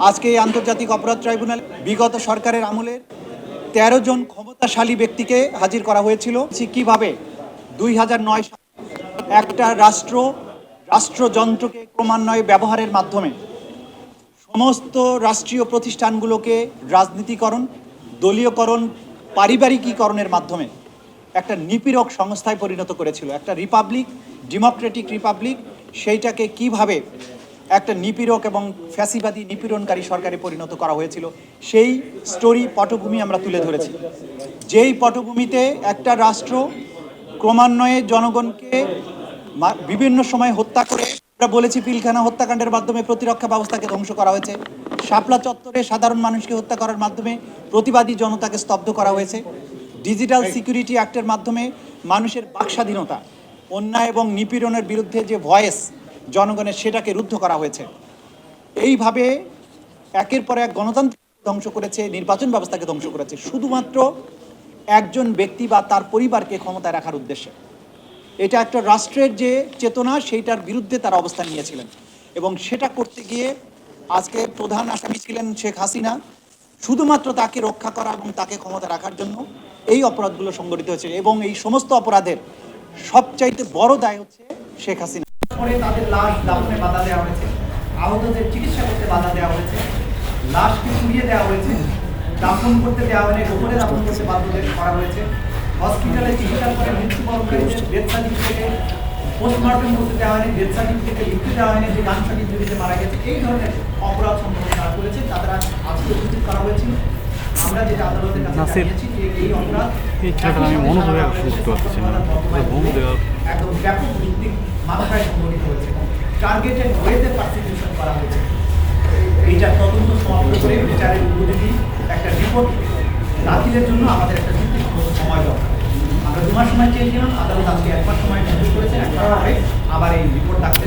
আজকে এই আন্তর্জাতিক অপরাধ ট্রাইব্যুনাল বিগত সরকারের আমলের ১৩ জন ক্ষমতাশালী ব্যক্তিকে হাজির করা হয়েছিল। কিভাবে ২০০৯ সালে একটা রাষ্ট্রযন্ত্রকে ক্রমান্বয়ে ব্যবহারের মাধ্যমে সমস্ত রাষ্ট্রীয় প্রতিষ্ঠানগুলোকে রাজনীতিকরণ, দলীয়করণ, পারিবারিকীকরণের মাধ্যমে একটা নিপীড়ক সংস্থায় পরিণত করেছিল। একটা রিপাবলিক, ডেমোক্রেটিক রিপাবলিক, সেইটাকে কিভাবে একটা নিপীড়ক এবং ফ্যাসিবাদী নিপীড়নকারী সরকারে পরিণত করা হয়েছিল, সেই স্টোরি পটভূমি আমরা তুলে ধরেছি। যেই পটভূমিতে একটা রাষ্ট্র ক্রমান্বয়ে জনগণকে বিভিন্ন সময় হত্যা করে, আমরা বলেছি পিলখানা হত্যাকাণ্ডের মাধ্যমে প্রতিরক্ষা ব্যবস্থাকে ধ্বংস করা হয়েছে, শাপলা চত্বরে সাধারণ মানুষকে হত্যা করার মাধ্যমে প্রতিবাদী জনতাকে স্তব্ধ করা হয়েছে, ডিজিটাল সিকিউরিটি অ্যাক্টের মাধ্যমে মানুষের বাকস্বাধীনতা, অন্যায় এবং নিপীড়নের বিরুদ্ধে যে ভয়েস জনগণের, সেটাকে রুদ্ধ করা হয়েছে। এইভাবে একের পর এক গণতন্ত্র ধ্বংস করেছে, নির্বাচন ব্যবস্থাকে ধ্বংস করেছে, শুধুমাত্র একজন ব্যক্তি বা তার পরিবারকে ক্ষমতায় রাখার উদ্দেশ্যে। এটা একটা রাষ্ট্রের যে চেতনা, সেইটার বিরুদ্ধে তারা অবস্থান নিয়েছিলেন এবং সেটা করতে গিয়ে আজকে প্রধান আসামি ছিলেন শেখ হাসিনা। শুধুমাত্র তাকে রক্ষা করা এবং তাকে ক্ষমতা রাখার জন্য এই অপরাধগুলো সংঘটিত হয়েছে এবং এই সমস্ত অপরাধের সবচাইতে বড় দায় হচ্ছে শেখ হাসিনা। পরে তাদের লাশ দাফনে বাধা দেওয়া হয়েছে, আহতদের চিকিৎসা করতে বাধা দেওয়া হয়েছে, লাশকে পুড়িয়ে দেওয়া হয়েছে, দাফন করতে দেওয়া হয়নি, গোপনে দাফন করতে বাধ্য করা হয়েছে, হসপিটালে চিকিৎসা করে মৃত্যুবরণকারীদের ডেথ সার্টিফিকেটে পোস্টমর্টম করতে দেওয়া হয়নি, ডেথ সার্টিফিকেটে লিখতে দেওয়া হয়নি যে গান সার্টিফিকেটে মারা গেছে। এই ধরনের অপরাধ সম্পর্কে তারা করেছে, তারা আজকে উপস্থিত করা হয়েছিল। আমরা যেটা আদালতের কাছে জানিয়েছি যে এই অপরাধ একদম ব্যাপক ভিত্তিক মাত্রায় সংঘটিত হয়েছে, টার্গেটেড ওয়েতে পারসিকিউশন করা হয়েছে। এইটার তদন্ত সমাপ্ত করে বিচারের উপযোগী একটা রিপোর্ট দাখিলের জন্য আমাদের একটা নির্দিষ্ট সময় দরকার। আমরা ২ মাস সময় চেয়েছিলাম, আদালত আজকে ১ মাস সময় মঞ্জুর করেছে। ১ মাস পরে আবার এই রিপোর্ট দাখিল